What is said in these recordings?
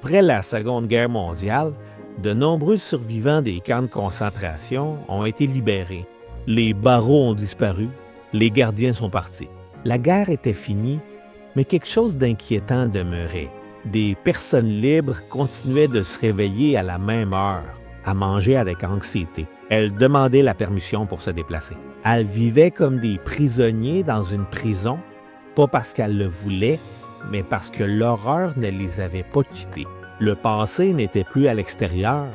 Après la Seconde Guerre mondiale, de nombreux survivants des camps de concentration ont été libérés. Les barreaux ont disparu, les gardiens sont partis. La guerre était finie, mais quelque chose d'inquiétant demeurait. Des personnes libres continuaient de se réveiller à la même heure, à manger avec anxiété. Elles demandaient la permission pour se déplacer. Elles vivaient comme des prisonniers dans une prison, pas parce qu'elles le voulaient, mais parce que l'horreur ne les avait pas quittés. Le passé n'était plus à l'extérieur.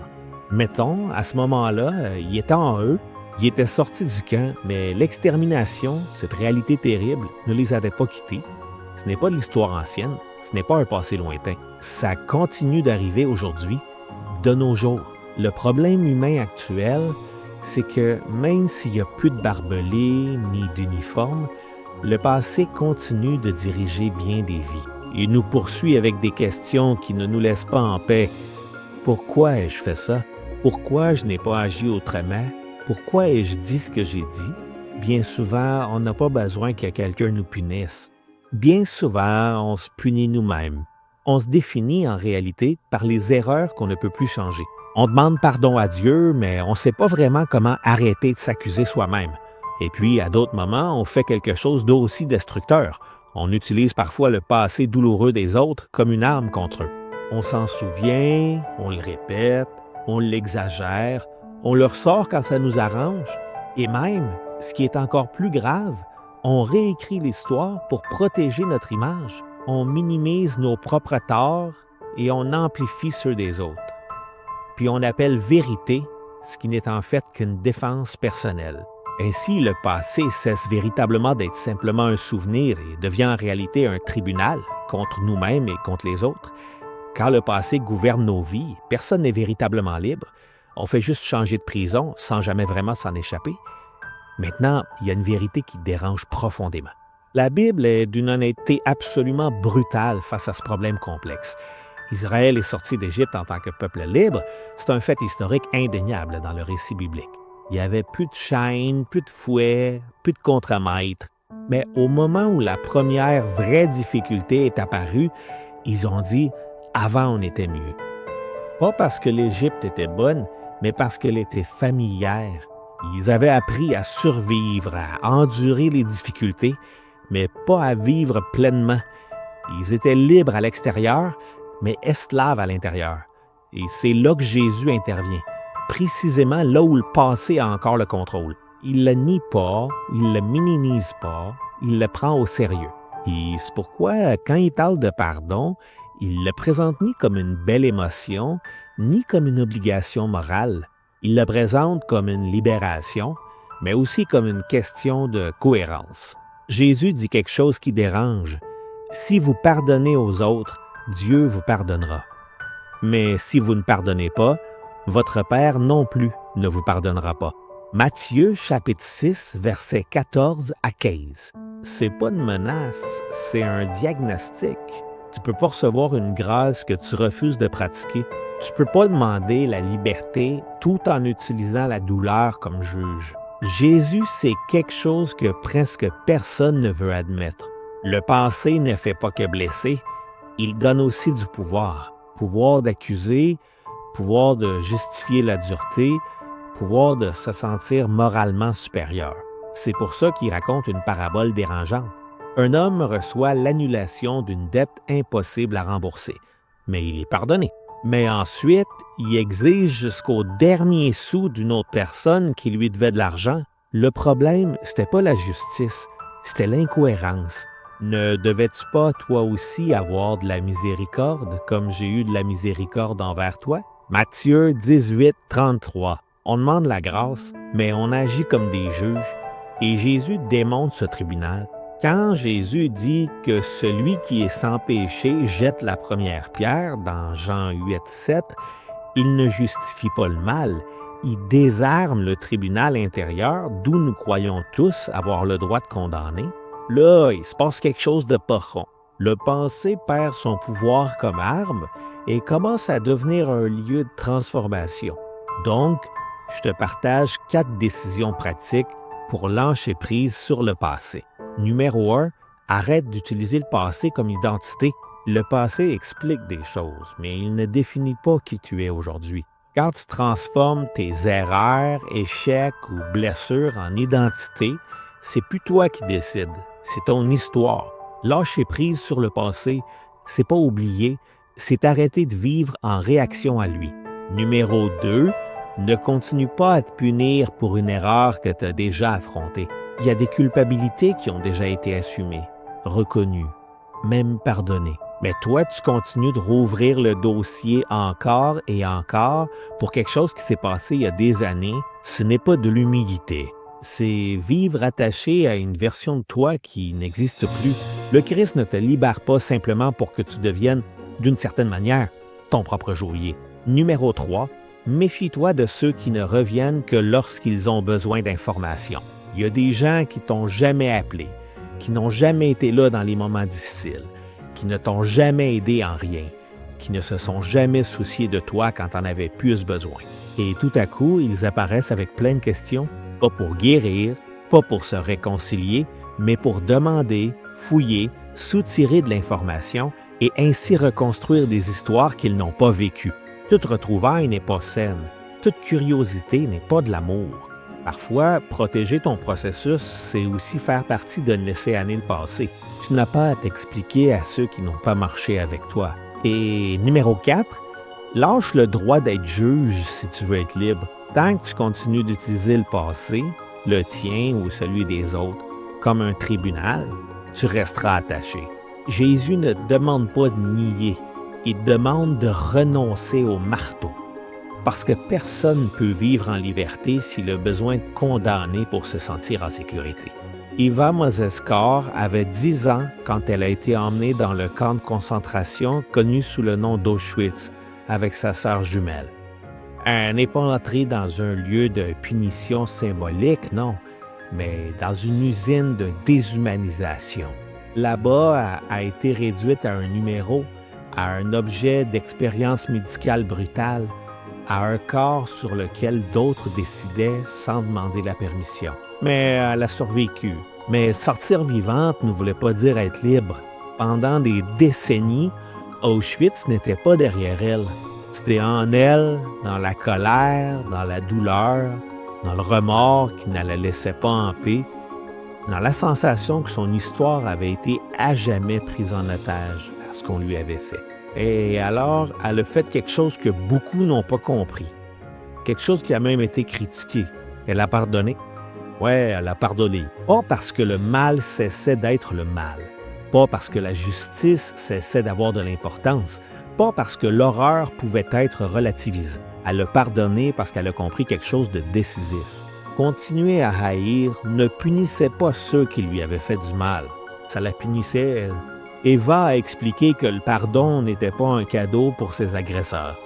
Mettons, à ce moment-là, il était en eux, ils étaient sortis du camp, mais l'extermination, cette réalité terrible, ne les avait pas quittés. Ce n'est pas de l'histoire ancienne, ce n'est pas un passé lointain. Ça continue d'arriver aujourd'hui, de nos jours. Le problème humain actuel, c'est que même s'il n'y a plus de barbelés ni d'uniformes, le passé continue de diriger bien des vies. Il nous poursuit avec des questions qui ne nous laissent pas en paix. Pourquoi ai-je fait ça? Pourquoi je n'ai pas agi autrement? Pourquoi ai-je dit ce que j'ai dit? Bien souvent, on n'a pas besoin que quelqu'un nous punisse. Bien souvent, on se punit nous-mêmes. On se définit en réalité par les erreurs qu'on ne peut plus changer. On demande pardon à Dieu, mais on ne sait pas vraiment comment arrêter de s'accuser soi-même. Et puis, à d'autres moments, on fait quelque chose d'aussi destructeur. On utilise parfois le passé douloureux des autres comme une arme contre eux. On s'en souvient, on le répète, on l'exagère, on le ressort quand ça nous arrange. Et même, ce qui est encore plus grave, on réécrit l'histoire pour protéger notre image. On minimise nos propres torts et on amplifie ceux des autres. Puis on appelle vérité ce qui n'est en fait qu'une défense personnelle. Ainsi, le passé cesse véritablement d'être simplement un souvenir et devient en réalité un tribunal contre nous-mêmes et contre les autres. Quand le passé gouverne nos vies, personne n'est véritablement libre. On fait juste changer de prison sans jamais vraiment s'en échapper. Maintenant, il y a une vérité qui dérange profondément. La Bible est d'une honnêteté absolument brutale face à ce problème complexe. Israël est sorti d'Égypte en tant que peuple libre. C'est un fait historique indéniable dans le récit biblique. Il n'y avait plus de chaînes, plus de fouets, plus de contremaîtres. Mais au moment où la première vraie difficulté est apparue, ils ont dit « avant on était mieux ». Pas parce que l'Égypte était bonne, mais parce qu'elle était familière. Ils avaient appris à survivre, à endurer les difficultés, mais pas à vivre pleinement. Ils étaient libres à l'extérieur, mais esclaves à l'intérieur. Et c'est là que Jésus intervient, précisément là où le passé a encore le contrôle. Il ne le nie pas, il ne le minimise pas, il le prend au sérieux. Et c'est pourquoi, quand il parle de pardon, il le présente ni comme une belle émotion, ni comme une obligation morale. Il le présente comme une libération, mais aussi comme une question de cohérence. Jésus dit quelque chose qui dérange. Si vous pardonnez aux autres, Dieu vous pardonnera. Mais si vous ne pardonnez pas, votre Père non plus ne vous pardonnera pas. Matthieu, chapitre 6, versets 14 à 15. C'est pas une menace, c'est un diagnostic. Tu peux pas recevoir une grâce que tu refuses de pratiquer. Tu peux pas demander la liberté tout en utilisant la douleur comme juge. Jésus, c'est quelque chose que presque personne ne veut admettre. Le passé ne fait pas que blesser, il donne aussi du pouvoir. Pouvoir d'accuser, pouvoir de justifier la dureté, pouvoir de se sentir moralement supérieur. C'est pour ça qu'il raconte une parabole dérangeante. Un homme reçoit l'annulation d'une dette impossible à rembourser, mais il est pardonné. Mais ensuite, il exige jusqu'au dernier sou d'une autre personne qui lui devait de l'argent. Le problème, c'était pas la justice, c'était l'incohérence. Ne devais-tu pas, toi aussi, avoir de la miséricorde, comme j'ai eu de la miséricorde envers toi? Matthieu 18, 33. On demande la grâce, mais on agit comme des juges. Et Jésus démonte ce tribunal. Quand Jésus dit que celui qui est sans péché jette la première pierre, dans Jean 8, 7, il ne justifie pas le mal, il désarme le tribunal intérieur d'où nous croyons tous avoir le droit de condamner. Là, il se passe quelque chose de pas rond. Le passé perd son pouvoir comme arme et commence à devenir un lieu de transformation. Donc, je te partage 4 décisions pratiques pour lâcher prise sur le passé. Numéro 1, arrête d'utiliser le passé comme identité. Le passé explique des choses, mais il ne définit pas qui tu es aujourd'hui. Quand tu transformes tes erreurs, échecs ou blessures en identité, c'est plus toi qui décides, c'est ton histoire. Lâcher prise sur le passé, c'est pas oublier, c'est arrêter de vivre en réaction à lui. Numéro 2, ne continue pas à te punir pour une erreur que tu as déjà affrontée. Il y a des culpabilités qui ont déjà été assumées, reconnues, même pardonnées. Mais toi, tu continues de rouvrir le dossier encore et encore pour quelque chose qui s'est passé il y a des années. Ce n'est pas de l'humilité. C'est vivre attaché à une version de toi qui n'existe plus. Le Christ ne te libère pas simplement pour que tu deviennes, d'une certaine manière, ton propre geôlier. Numéro 3, méfie-toi de ceux qui ne reviennent que lorsqu'ils ont besoin d'informations. Il y a des gens qui t'ont jamais appelé, qui n'ont jamais été là dans les moments difficiles, qui ne t'ont jamais aidé en rien, qui ne se sont jamais souciés de toi quand t'en avais plus besoin. Et tout à coup, ils apparaissent avec plein de questions, pas pour guérir, pas pour se réconcilier, mais pour demander, fouiller, soutirer de l'information et ainsi reconstruire des histoires qu'ils n'ont pas vécues. Toute retrouvaille n'est pas saine, toute curiosité n'est pas de l'amour. Parfois, protéger ton processus, c'est aussi faire partie de laisser aller le passé. Tu n'as pas à t'expliquer à ceux qui n'ont pas marché avec toi. Et numéro 4, lâche le droit d'être juge si tu veux être libre. Tant que tu continues d'utiliser le passé, le tien ou celui des autres, comme un tribunal, tu resteras attaché. Jésus ne te demande pas de nier, il te demande de renoncer au marteau. Parce que personne ne peut vivre en liberté s'il a besoin de condamner pour se sentir en sécurité. Eva Moseskar avait 10 ans quand elle a été emmenée dans le camp de concentration connu sous le nom d'Auschwitz avec sa sœur jumelle. Elle n'est pas entrée dans un lieu de punition symbolique, non, mais dans une usine de déshumanisation. Là-bas, elle a été réduite à un numéro, à un objet d'expérience médicale brutale, à un corps sur lequel d'autres décidaient sans demander la permission. Mais elle a survécu. Mais sortir vivante ne voulait pas dire être libre. Pendant des décennies, Auschwitz n'était pas derrière elle. C'était en elle, dans la colère, dans la douleur, dans le remords qui ne la laissait pas en paix, dans la sensation que son histoire avait été à jamais prise en otage à ce qu'on lui avait fait. Et alors, elle a fait quelque chose que beaucoup n'ont pas compris. Quelque chose qui a même été critiqué. Elle a pardonné. Ouais, elle a pardonné. Pas parce que le mal cessait d'être le mal. Pas parce que la justice cessait d'avoir de l'importance. Pas parce que l'horreur pouvait être relativisée. Elle a pardonné parce qu'elle a compris quelque chose de décisif. Continuer à haïr ne punissait pas ceux qui lui avaient fait du mal. Ça la punissait, elle. Eva a expliqué que le pardon n'était pas un cadeau pour ses agresseurs.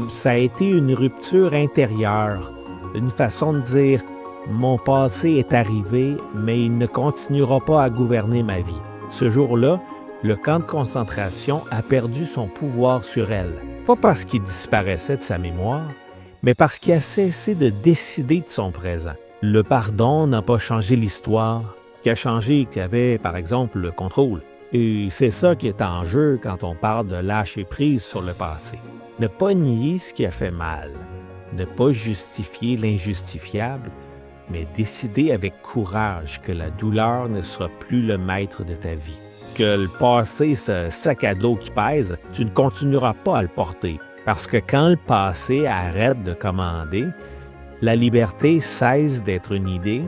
Ça a été une rupture intérieure, une façon de dire « Mon passé est arrivé, mais il ne continuera pas à gouverner ma vie ». Ce jour-là, le camp de concentration a perdu son pouvoir sur elle, pas parce qu'il disparaissait de sa mémoire, mais parce qu'il a cessé de décider de son présent. Le pardon n'a pas changé l'histoire, qui a changé qu'il y avait, par exemple, le contrôle. Et c'est ça qui est en jeu quand on parle de lâcher prise sur le passé. Ne pas nier ce qui a fait mal, ne pas justifier l'injustifiable, mais décider avec courage que la douleur ne sera plus le maître de ta vie. Que le passé, ce sac à dos qui pèse, tu ne continueras pas à le porter. Parce que quand le passé arrête de commander, la liberté cesse d'être une idée,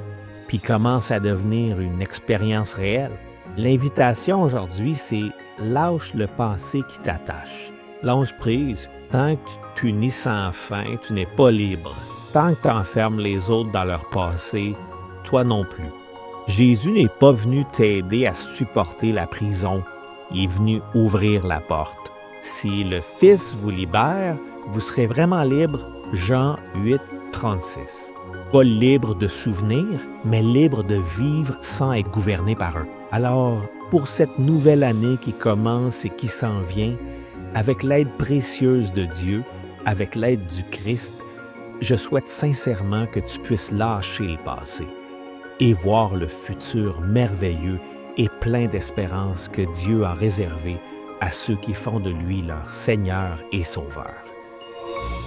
puis commence à devenir une expérience réelle. L'invitation aujourd'hui, c'est lâche le passé qui t'attache. Lâche prise. Tant que tu t'unis sans fin, tu n'es pas libre. Tant que tu enfermes les autres dans leur passé, toi non plus. Jésus n'est pas venu t'aider à supporter la prison. Il est venu ouvrir la porte. Si le Fils vous libère, vous serez vraiment libre. Jean 8, 36. Pas libre de souvenirs, mais libre de vivre sans être gouverné par eux. Alors, pour cette nouvelle année qui commence et qui s'en vient, avec l'aide précieuse de Dieu, avec l'aide du Christ, je souhaite sincèrement que tu puisses lâcher le passé et voir le futur merveilleux et plein d'espérance que Dieu a réservé à ceux qui font de lui leur Seigneur et Sauveur.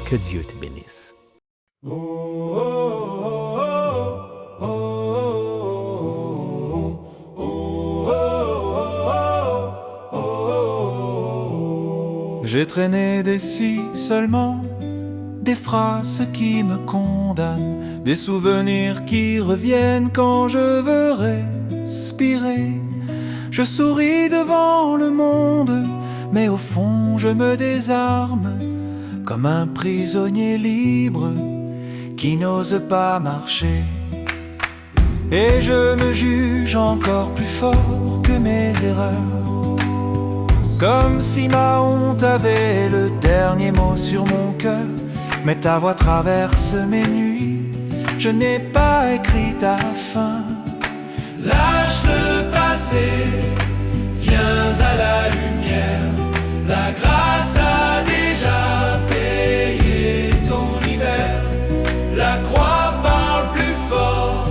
Que Dieu te bénisse. J'ai traîné des si seulement, des phrases qui me condamnent, des souvenirs qui reviennent quand je veux respirer. Je souris devant le monde, mais au fond je me désarme, comme un prisonnier libre qui n'ose pas marcher. Et je me juge encore plus fort que mes erreurs, comme si ma honte avait le dernier mot sur mon cœur. Mais ta voix traverse mes nuits, je n'ai pas écrit ta fin. Lâche le passé, viens à la lumière. La grâce a déjà payé ton hiver. La croix parle plus fort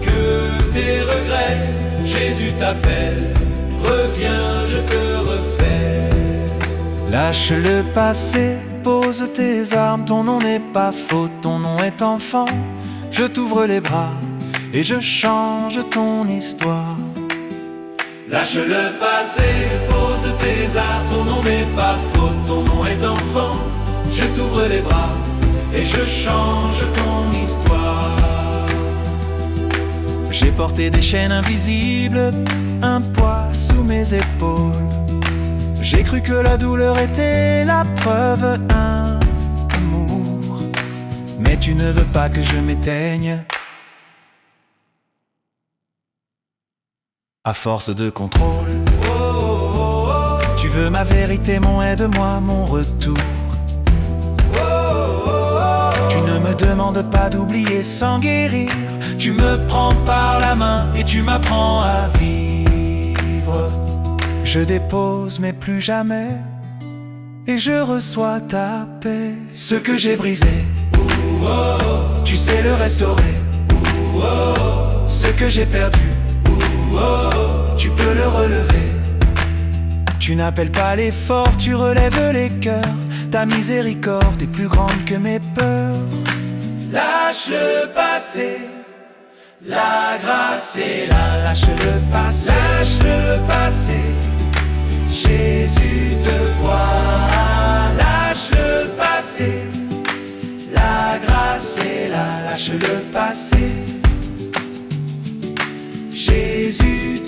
que tes regrets. Jésus t'appelle, reviens, je te refais. Lâche le passé, pose tes armes, ton nom n'est pas faux, ton nom est enfant. Je t'ouvre les bras et je change ton histoire. Lâche le passé, pose tes armes, ton nom n'est pas faux, ton nom est enfant. Je t'ouvre les bras et je change ton histoire. J'ai porté des chaînes invisibles, un poids sous mes épaules. J'ai cru que la douleur était la preuve, un amour. Mais tu ne veux pas que je m'éteigne. À force de contrôle, tu veux ma vérité, mon aide-moi, mon retour. Tu ne me demandes pas d'oublier sans guérir. Tu me prends par la main et tu m'apprends à vivre. Je dépose mais plus jamais, et je reçois ta paix. Ce que j'ai brisé, tu sais le restaurer. Ce que j'ai perdu, tu peux le relever. Tu n'appelles pas l'effort, tu relèves les cœurs. Ta miséricorde est plus grande que mes peurs. Lâche le passé, la grâce est là. Lâche le passé, lâche le passé. Jésus te voit. Lâche le passé, la grâce est là. Lâche le passé, Jésus te voit.